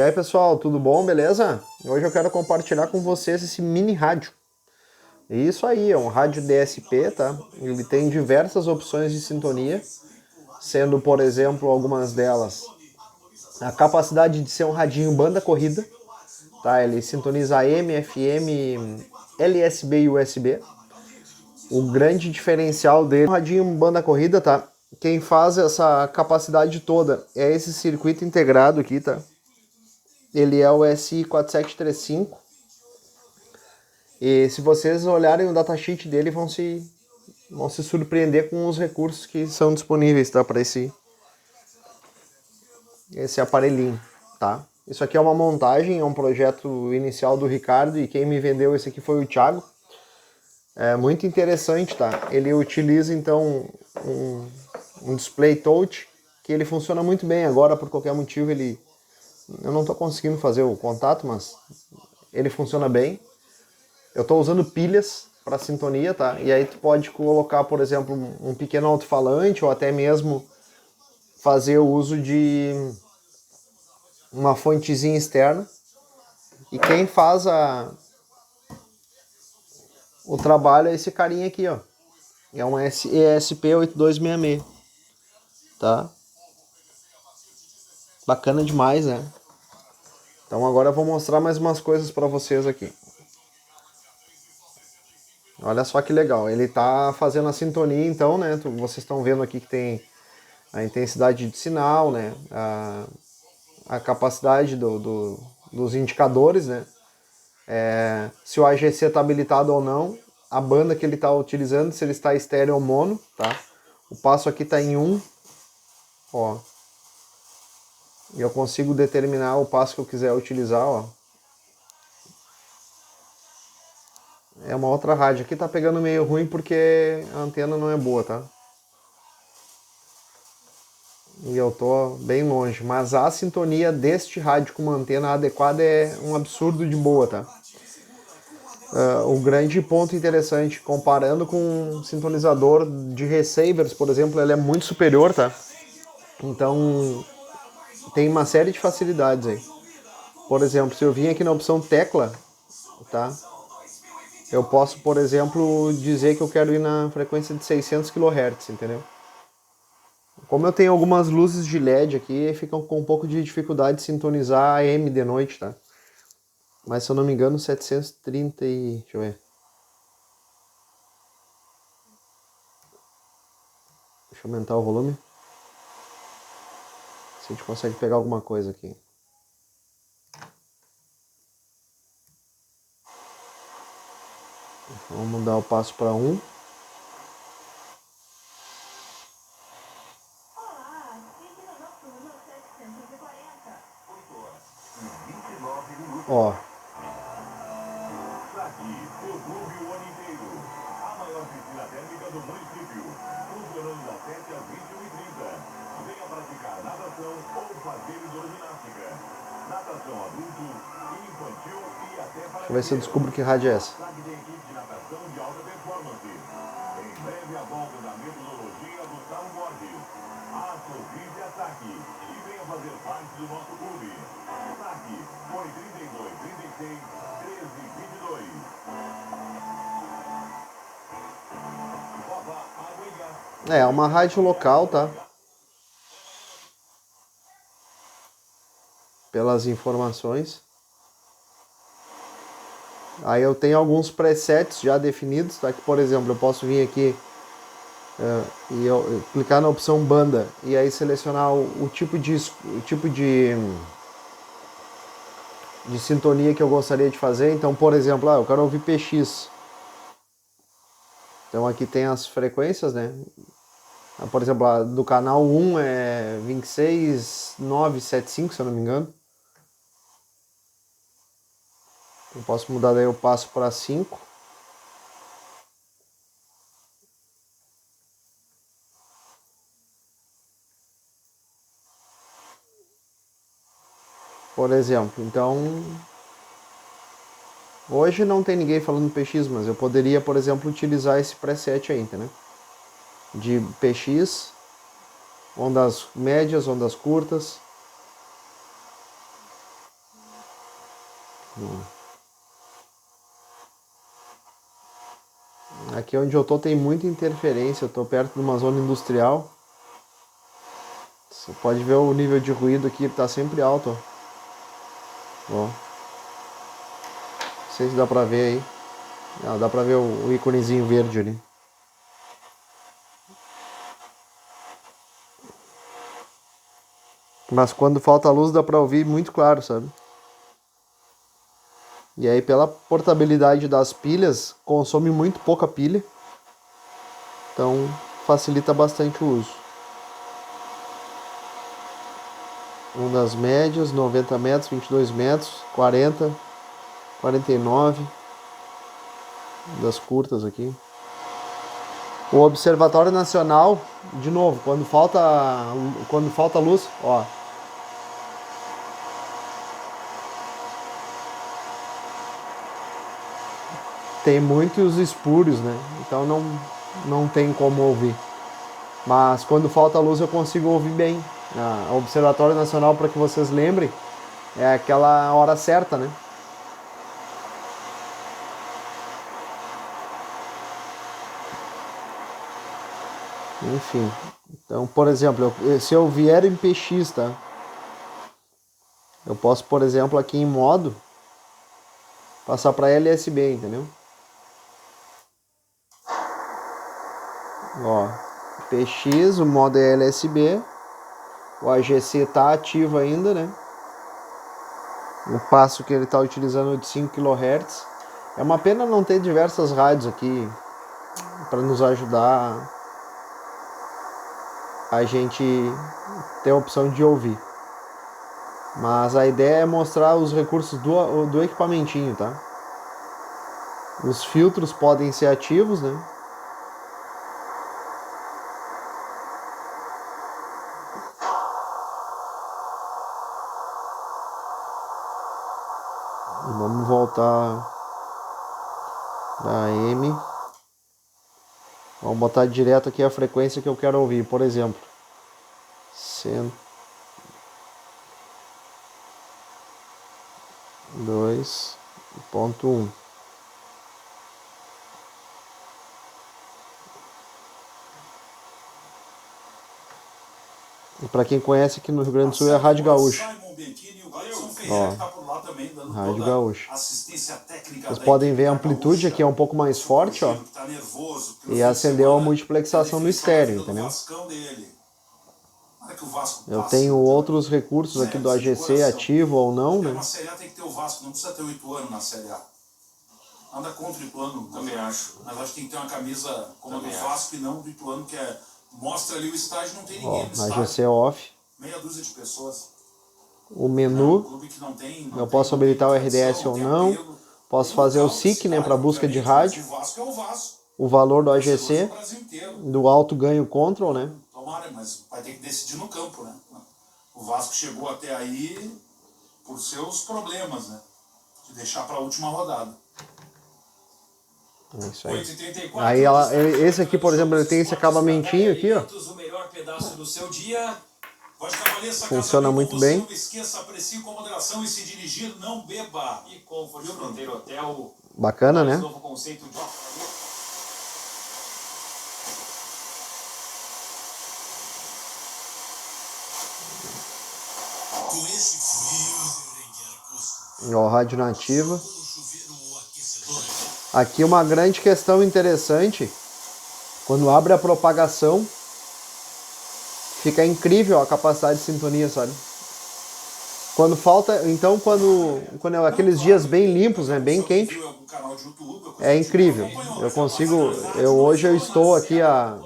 E aí pessoal, tudo bom? Beleza? Hoje eu quero compartilhar com vocês esse mini rádio. E isso aí, é um rádio DSP, tá? Ele tem diversas opções de sintonia, sendo, por exemplo, algumas delas a capacidade de ser um radinho banda corrida, tá? Ele sintoniza AM, FM, LSB e USB. O grande diferencial dele é um radinho banda corrida, tá? Quem faz essa capacidade toda é esse circuito integrado aqui, tá? Ele é o SI4735 e se vocês olharem o datasheet dele vão se surpreender com os recursos que são disponíveis, tá, para esse aparelhinho, tá? Isso aqui é uma montagem, é um projeto inicial do Ricardo e quem me vendeu esse aqui foi o Thiago. É muito interessante, tá? Ele utiliza então um display touch que ele funciona muito bem. Agora, por qualquer motivo, eu não estou conseguindo fazer o contato, mas ele funciona bem. Eu estou usando pilhas para sintonia, tá? E aí tu pode colocar, por exemplo, um pequeno alto-falante ou até mesmo fazer o uso de uma fontezinha externa. E quem faz o trabalho é esse carinha aqui, ó. É um ESP8266, tá? Bacana demais, né? Então agora eu vou mostrar mais umas coisas para vocês aqui. Olha só que legal, ele tá fazendo a sintonia então, né? Vocês estão vendo aqui que tem a intensidade de sinal, né? A capacidade dos indicadores, né? Se o AGC está habilitado ou não, a banda que ele está utilizando, se ele está estéreo ou mono, tá? O passo aqui está em 1, ó. E eu consigo determinar o passo que eu quiser utilizar, ó. É uma outra rádio. Aqui tá pegando meio ruim porque a antena não é boa, tá? E eu tô bem longe. Mas a sintonia deste rádio com uma antena adequada é um absurdo de boa, tá? O grande ponto interessante, comparando com um sintonizador de receivers, por exemplo, ele é muito superior, tá? Então, tem uma série de facilidades aí. Por exemplo, se eu vim aqui na opção tecla, tá? Eu posso, por exemplo, dizer que eu quero ir na frequência de 600 kHz, entendeu? Como eu tenho algumas luzes de LED aqui, ficam com um pouco de dificuldade de sintonizar AM de noite, tá? Mas se eu não me engano, 730 e... deixa eu ver. Deixa eu aumentar o volume. Se a gente consegue pegar alguma coisa aqui. Vamos mudar o passo para 1. Ó. Deixa eu ver se eu descubro que rádio é essa. É uma rádio local, tá? Pelas informações. Aí eu tenho alguns presets já definidos, tá? Que, por exemplo, eu posso vir aqui e eu clicar na opção banda e aí selecionar o tipo de sintonia que eu gostaria de fazer. Então, por exemplo, eu quero ouvir PX. Então aqui tem as frequências, né? Por exemplo, do canal 1 é 26975, se eu não me engano. Eu posso mudar, daí eu passo para 5. Por exemplo, então hoje não tem ninguém falando PX, mas eu poderia, por exemplo, utilizar esse preset aí, entendeu? De PX, ondas médias, ondas curtas. Aqui onde eu tô tem muita interferência, eu tô perto de uma zona industrial. Você pode ver o nível de ruído aqui, tá sempre alto, ó. Não sei se dá pra ver aí. Não, dá pra ver o íconezinho verde ali. Mas quando falta luz dá pra ouvir muito claro, sabe? E aí pela portabilidade das pilhas, consome muito pouca pilha. Então facilita bastante o uso. Ondas médias, 90 metros, 22 metros, 40, 49. Das curtas aqui. O Observatório Nacional, de novo, quando falta luz, ó. Tem muitos espúrios, né? Então não tem como ouvir. Mas quando falta luz eu consigo ouvir bem. O Observatório Nacional, para que vocês lembrem, é aquela hora certa, né? Enfim. Então, por exemplo, se eu vier em PX, tá? Eu posso, por exemplo, aqui em modo, passar para LSB, entendeu? Ó, PX, o modo é LSB. O AGC tá ativo ainda, né? O passo que ele está utilizando é de 5 kHz. É uma pena não ter diversas rádios aqui para nos ajudar a gente ter a opção de ouvir. Mas a ideia é mostrar os recursos do equipamentinho, tá? Os filtros podem ser ativos, né? Vamos voltar da AM. Vamos botar direto aqui a frequência que eu quero ouvir, por exemplo. 102.1. E para quem conhece aqui no Rio Grande do Sul é a Rádio Gaúcha. Ó, Rádio Gaúcha. Vocês podem ver a amplitude aqui é um pouco mais forte, ó. E acendeu a multiplexação no estéreo, entendeu? Eu tenho outros recursos aqui do AGC ativo ou não, né? Na Série A tem que ter o Vasco, não precisa ter 8 anos na Série A. Anda contra o Ituano, também acho. Mas acho que tem que ter uma camisa como a do Vasco e não do Ituano, que é... Mostra ali o estádio, não tem ninguém no estádio. AGC off. Meia dúzia de pessoas. O menu, eu posso habilitar o RDS ou não. Posso fazer o SIC, né, para busca de rádio. O valor do AGC, do alto ganho control, né? Tomara, mas vai ter que decidir no campo, né? O Vasco chegou até aí por seus problemas, né? De deixar para a última rodada. É isso aí. Aí esse aqui, por exemplo, ele tem esse acabamentinho aqui, ó. Funciona muito bem. Não esqueça, aprecie com moderação e se dirigir, não beba. E Comfort Fronteira Hotel. Bacana, né? Novo conceito de... Ó, rádio nativa. Aqui uma grande questão interessante. Quando abre a propagação, fica incrível a capacidade de sintonia, sabe? Quando falta, então quando é aqueles dias bem limpos, né, bem quente, é incrível. Hoje eu estou aqui a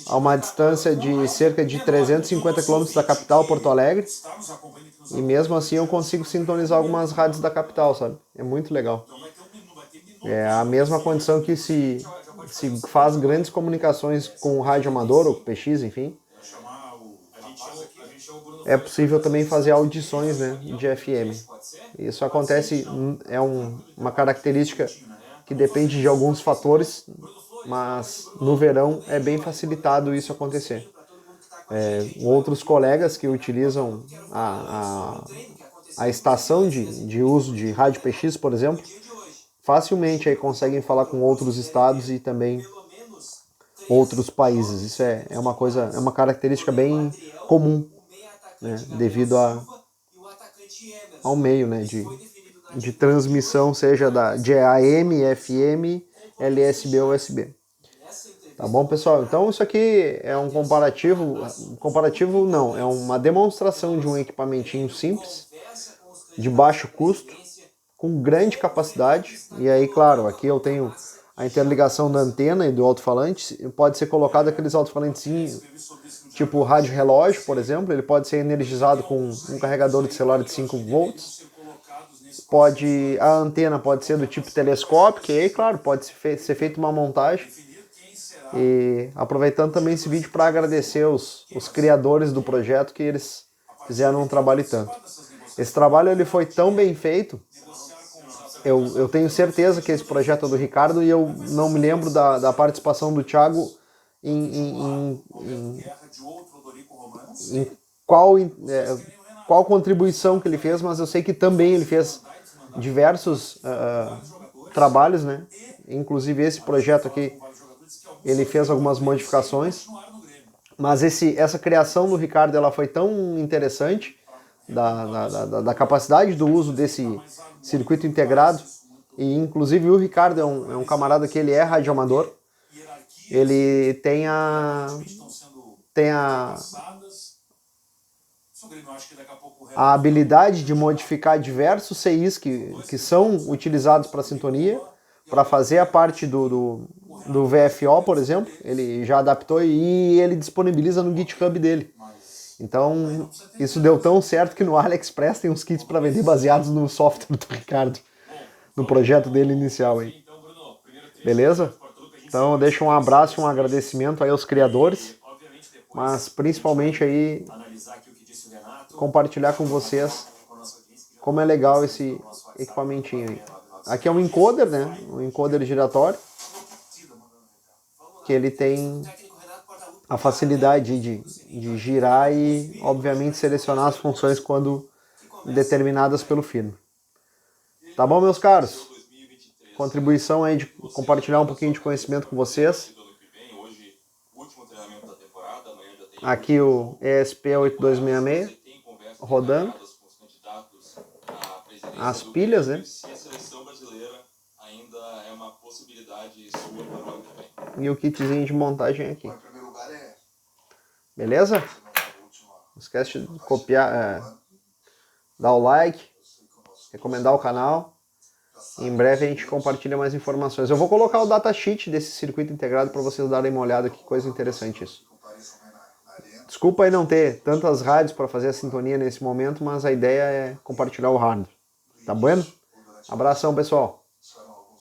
uma distância de cerca de 350 km da capital, Porto Alegre, e mesmo assim eu consigo sintonizar algumas rádios da capital, sabe? É muito legal. É a mesma condição que se faz grandes comunicações com o rádio amador ou PX, enfim. É possível também fazer audições, né, de FM. Isso acontece, uma característica que depende de alguns fatores, mas no verão é bem facilitado isso acontecer. Outros colegas que utilizam a estação de uso de rádio PX, por exemplo, facilmente aí conseguem falar com outros estados e também outros países. Isso é uma característica bem comum, né, devido ao meio, né, de transmissão, seja de AM, FM, LSB ou USB. Tá bom, pessoal? Então isso aqui é um comparativo não, é uma demonstração de um equipamentinho simples, de baixo custo, com grande capacidade. E aí, claro, aqui eu tenho a interligação da antena e do alto-falante. Pode ser colocado aqueles alto-falantezinhos tipo rádio relógio, por exemplo. Ele pode ser energizado com um carregador de celular de 5 volts. A antena pode ser do tipo telescópio, que aí, claro, pode ser feita uma montagem. E aproveitando também esse vídeo para agradecer os criadores do projeto, que eles fizeram um trabalho tanto. Esse trabalho ele foi tão bem feito, eu tenho certeza que esse projeto é do Ricardo, e eu não me lembro da participação do Thiago em qual contribuição que ele fez, mas eu sei que também ele fez diversos trabalhos, né? Inclusive esse projeto aqui, ele fez algumas modificações, mas essa criação do Ricardo ela foi tão interessante, da capacidade do uso desse circuito integrado, e inclusive o Ricardo é um camarada que ele é radioamador, ele tem a habilidade de modificar diversos CIs que são utilizados para sintonia, para fazer a parte do VFO, por exemplo. Ele já adaptou e ele disponibiliza no GitHub dele. Então, isso deu tão certo que no AliExpress tem uns kits para vender baseados no software do Ricardo, no projeto dele inicial aí. Beleza? Então, eu deixo um abraço e um agradecimento aí aos criadores, mas principalmente aí compartilhar com vocês como é legal esse equipamentinho aí. Aqui é um encoder, né? Um encoder giratório, que ele tem a facilidade de girar e, obviamente, selecionar as funções quando determinadas pelo firmware. Tá bom, meus caros? Contribuição aí de compartilhar um pouquinho de conhecimento com vocês. Aqui o ESP8266 rodando. As pilhas, né? E o kitzinho de montagem aqui. Beleza? Não esquece de copiar, dar o like, recomendar o canal. Em breve a gente compartilha mais informações. Eu vou colocar o datasheet desse circuito integrado para vocês darem uma olhada, que coisa interessante isso. Desculpa aí não ter tantas rádios para fazer a sintonia nesse momento, mas a ideia é compartilhar o hardware. Tá bueno? Abração, pessoal.